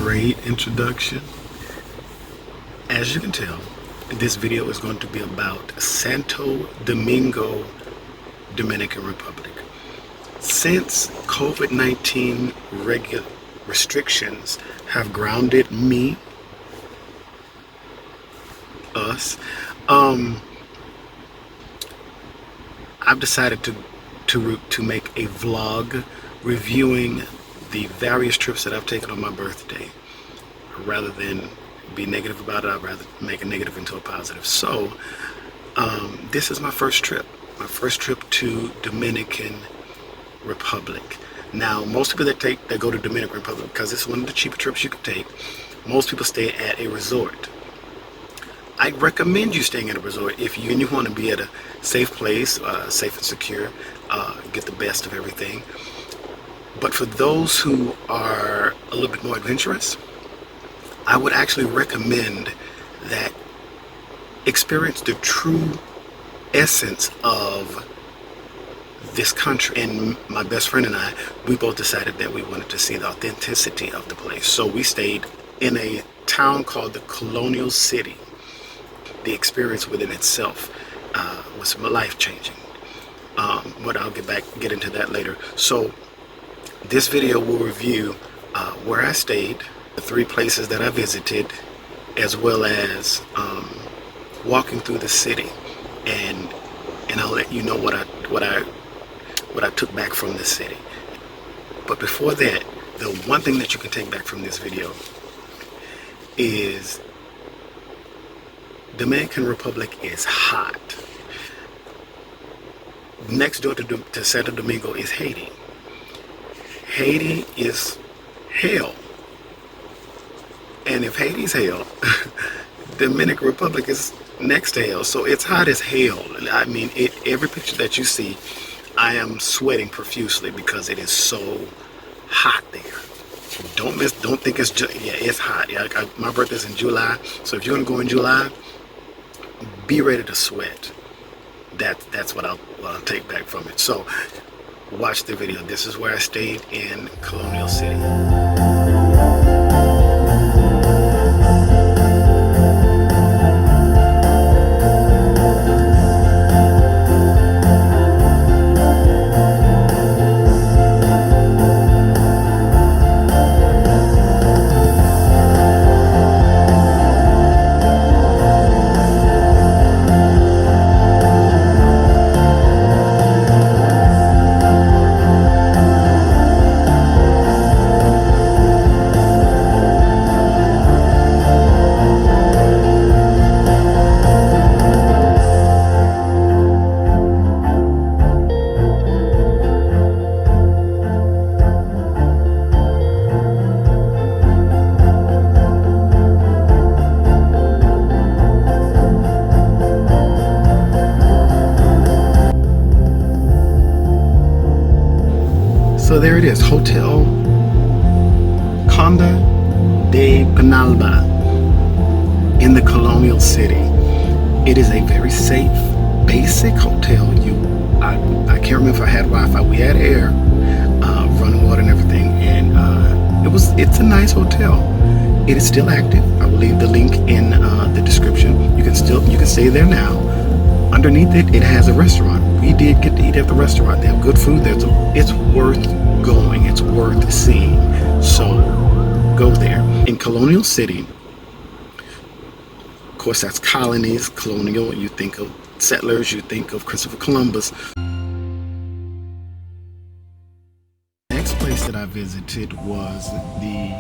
great introduction. As you can tell, this video is going to be about Santo Domingo Dominican Republic. Since COVID-19 restrictions have grounded us, I've decided to make a vlog reviewing the various trips that I've taken on my birthday. Rather than be negative about it, I'd rather make a negative into a positive. So this is my first trip to Dominican Republic. Now, most people that go to Dominican Republic, because it's one of the cheaper trips you can take, most people stay at a resort. I recommend you staying at a resort if you want to be at a safe place, safe and secure, get the best of everything. But for those who are a little bit more adventurous, I would actually recommend that experience the true essence of this country. And my best friend and I, we both decided that we wanted to see the authenticity of the place. So we stayed in a town called the Colonial City. The experience within itself was life-changing. But I'll get into that later. So this video will review where I stayed, the 3 places that I visited, as well as walking through the city, and I'll let you know what I took back from the city. But before that, the one thing that you can take back from this video is Dominican Republic is hot. Next door to Santo Domingo is Haiti. Haiti is hell. And if Haiti's hell, Dominican Republic is next to hell. So it's hot as hell. I mean, every picture that you see, I am sweating profusely because it is so hot there. Don't think it's just, yeah, it's hot. Yeah, my birthday's in July, so if you're gonna go in July, be ready to sweat. That's what I'll take back from it. So watch the video. This is where I stayed in Colonial City. So there it is, Hotel Conte De Penalbe in the Colonial City. It is a very safe, basic hotel. I can't remember if I had Wi-Fi. We had air, running water and everything, and it's a nice hotel. It is still active. I will leave the link in the description. You can stay there now. Underneath it has a restaurant. We did get to eat at the restaurant. They have good food. It's worth going. It's worth seeing. So go there. In Colonial City, of course, that's colonies, colonial. You think of settlers, you think of Christopher Columbus. Next place that I visited was the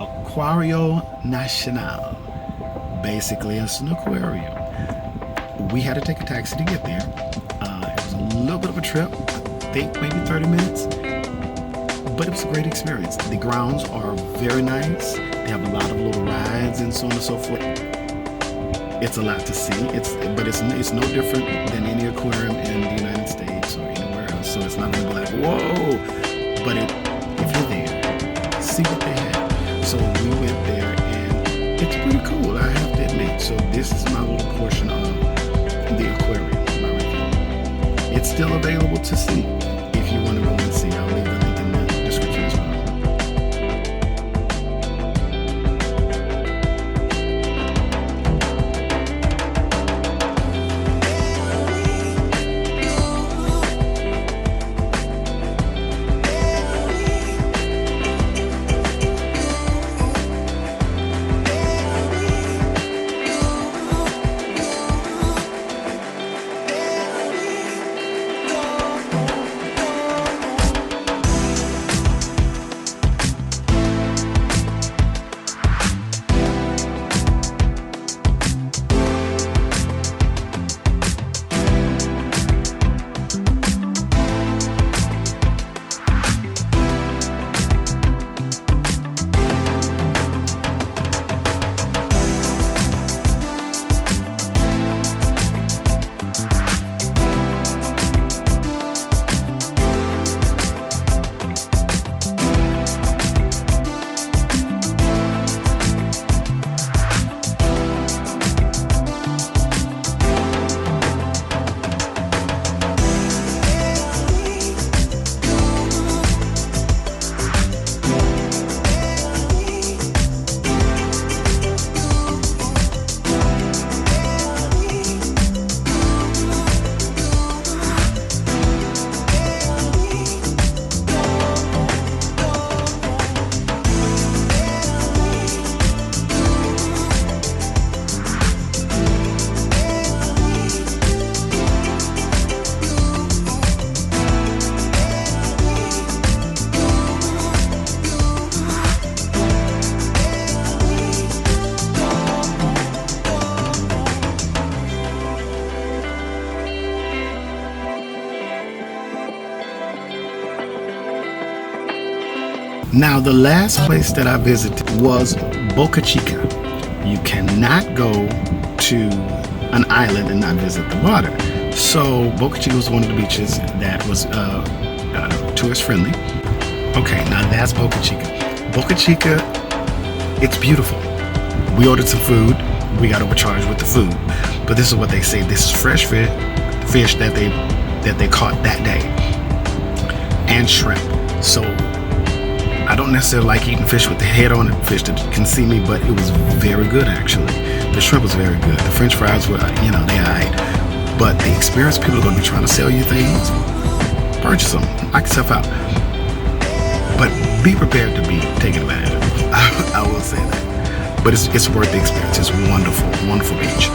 Acuario Nacional. Basically, it's an aquarium. We had to take a taxi to get there. It was a little bit of a trip, I think maybe 30 minutes, but it was a great experience. The grounds are very nice. They have a lot of little rides and so on and so forth. It's a lot to see. But it's no different than any aquarium in the United States or anywhere else. So it's not going to be like, whoa. But if you're there, see what they have. So we went there, and it's pretty cool, I have to admit. So this is my little portion of the aquarium, my review. It's still available to see if you want to go and see. I'll leave the link in the description as well. Now, the last place that I visited was Boca Chica. You cannot go to an island and not visit the water. So Boca Chica was one of the beaches that was tourist friendly. Okay, now that's Boca Chica. Boca Chica, it's beautiful. We ordered some food. We got overcharged with the food, but this is what they say. This is fresh fish that they caught that day, and shrimp. So I don't necessarily like eating fish with the head on it, fish that can see me, but it was very good actually. The shrimp was very good. The French fries were, they alright. But the experienced people are going to be trying to sell you things. Purchase them, knock yourself out. But be prepared to be taken advantage of. I will say that. But it's worth the experience. It's wonderful, wonderful beach.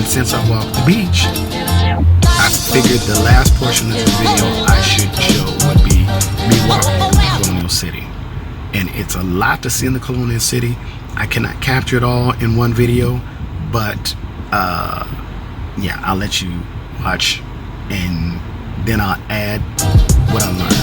Since I walked the beach, I figured the last portion of this video I should show would be me walking through the Colonial City. And it's a lot to see in the Colonial City. I cannot capture it all in one video, but yeah, I'll let you watch and then I'll add what I learned.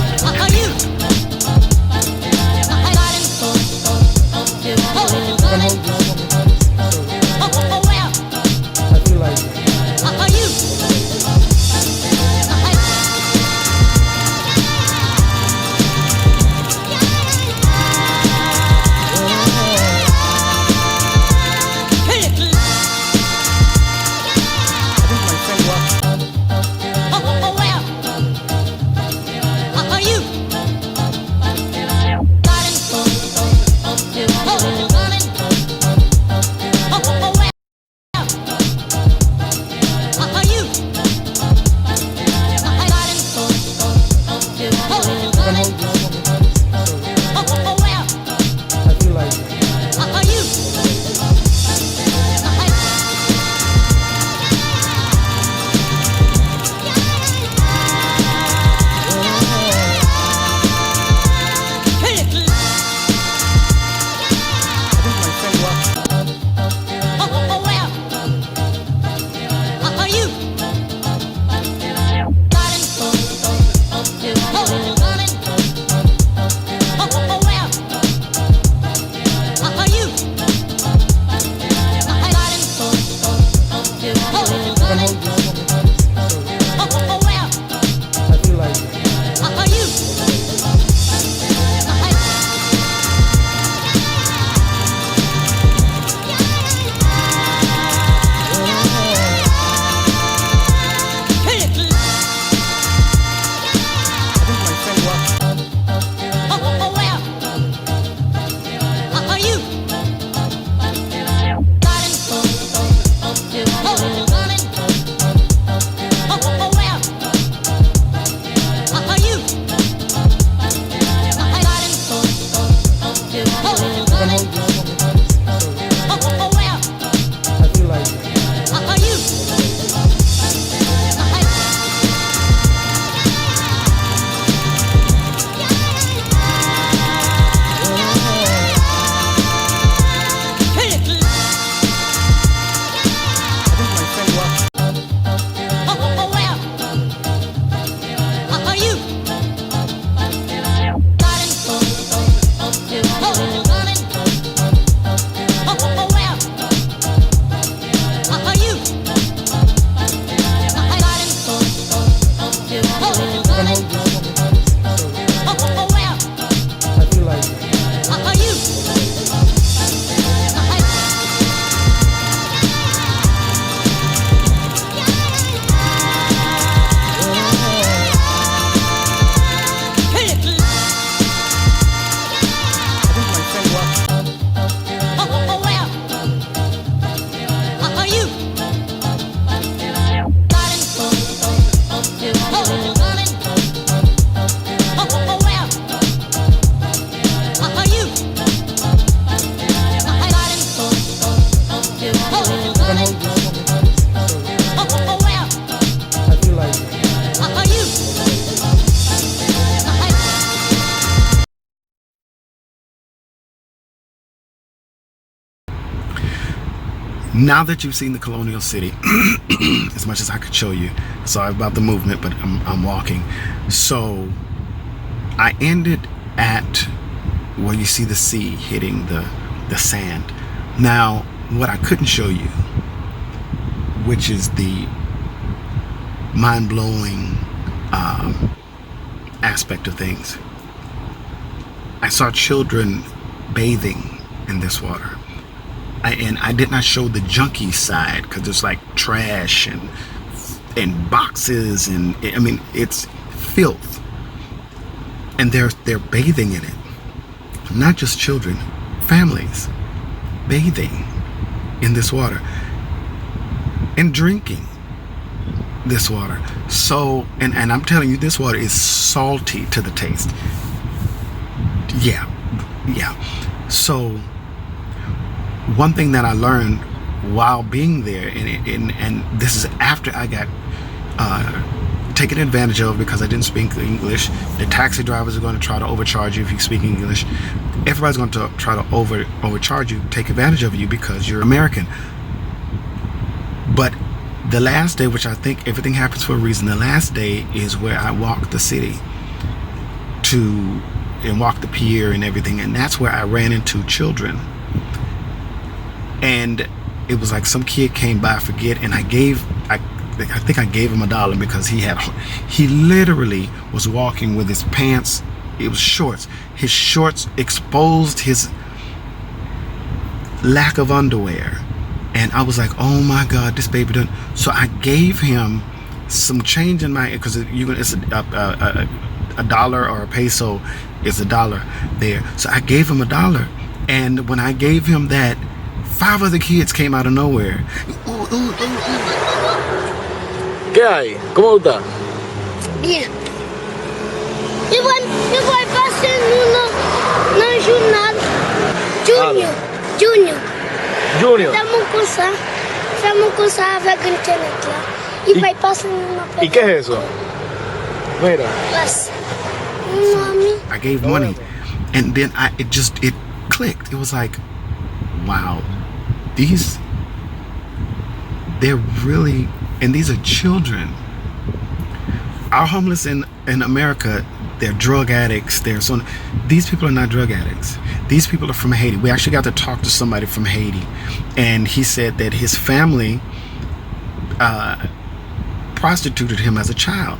Now that you've seen the Colonial City, as much as I could show you, sorry about the movement, but I'm walking. So I ended at where you see the sea hitting the sand. Now, what I couldn't show you, which is the mind-blowing aspect of things, I saw children bathing in this water. And I did not show the junky side because there's like trash and boxes, and I mean, it's filth. And they're bathing in it. Not just children, families bathing in this water and drinking this water. So, and I'm telling you, this water is salty to the taste. Yeah. So one thing that I learned while being there, and this is after I got taken advantage of because I didn't speak English. The taxi drivers are going to try to overcharge you if you speak English. Everybody's going to try to overcharge you, take advantage of you because you're American. But the last day, which I think everything happens for a reason, the last day is where I walked the city and walked the pier and everything, and that's where I ran into children. And it was like some kid came by, I forget, and I think I gave him $1 because he literally was walking with his pants, it was shorts. His shorts exposed his lack of underwear. And I was like, oh my God, this baby done. So I gave him some change in my, because it's a dollar or a peso is $1 there. So I gave him $1. And when I gave him that, 5 other kids came out of nowhere. ¿Qué hay? ¿Cómo está? Bien. Eu vou passar no jornal. Júnior. Estamos com essa vagante lá. E vai passar numa pedra. ¿Y qué es eso? Mira. I gave money. And then it clicked. It was like, wow. They're really, and these are children. Our homeless in America, they're drug addicts. These people are not drug addicts. These people are from Haiti. We actually got to talk to somebody from Haiti, and he said that his family prostituted him as a child.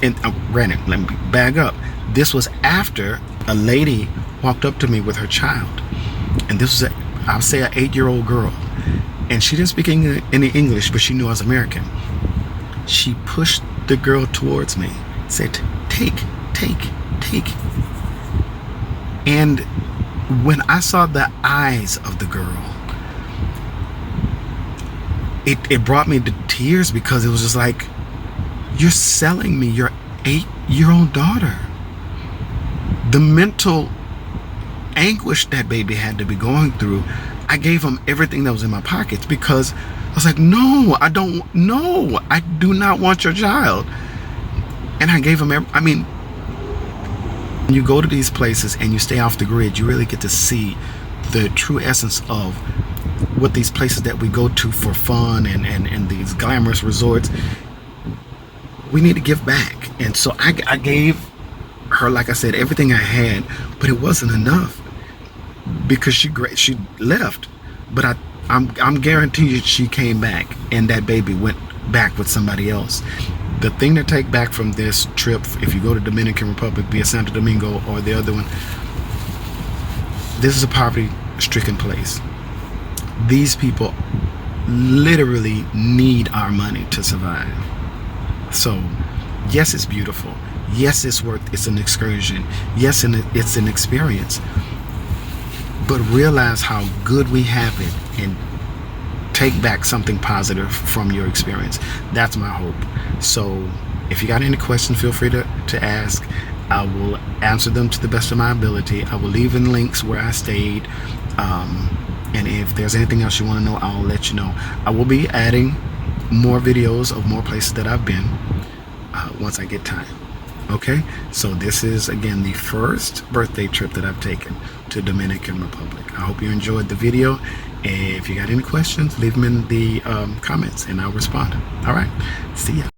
And granted, let me back up. This was after a lady walked up to me with her child, and this was I'll say an 8-year-old girl, and she didn't speak any English, but she knew I was American. She pushed the girl towards me, said, take. And when I saw the eyes of the girl, it brought me to tears, because it was just like, you're selling me your 8-year-old daughter. The mental anguish that baby had to be going through. I gave him everything that was in my pockets, because I was like, no, I do not want your child. And I gave him when you go to these places and you stay off the grid, you really get to see the true essence of what these places that we go to for fun and these glamorous resorts, we need to give back. And so I gave her, like I said, everything I had, but it wasn't enough, because she left. But I'm guaranteed she came back, and that baby went back with somebody else. The thing to take back from this trip, if you go to Dominican Republic, be it Santo Domingo or the other one, this is a poverty-stricken place. These people literally need our money to survive. So, yes, it's beautiful. Yes, it's an excursion. Yes, it's an experience. But realize how good we have it, and take back something positive from your experience. That's my hope. So if you got any questions, feel free to ask. I will answer them to the best of my ability. I will leave in links where I stayed. And if there's anything else you want to know, I'll let you know. I will be adding more videos of more places that I've been once I get time. Okay, so this is again the first birthday trip that I've taken to Dominican Republic. I hope you enjoyed the video. If you got any questions, leave them in the comments and I'll respond. All right, see ya.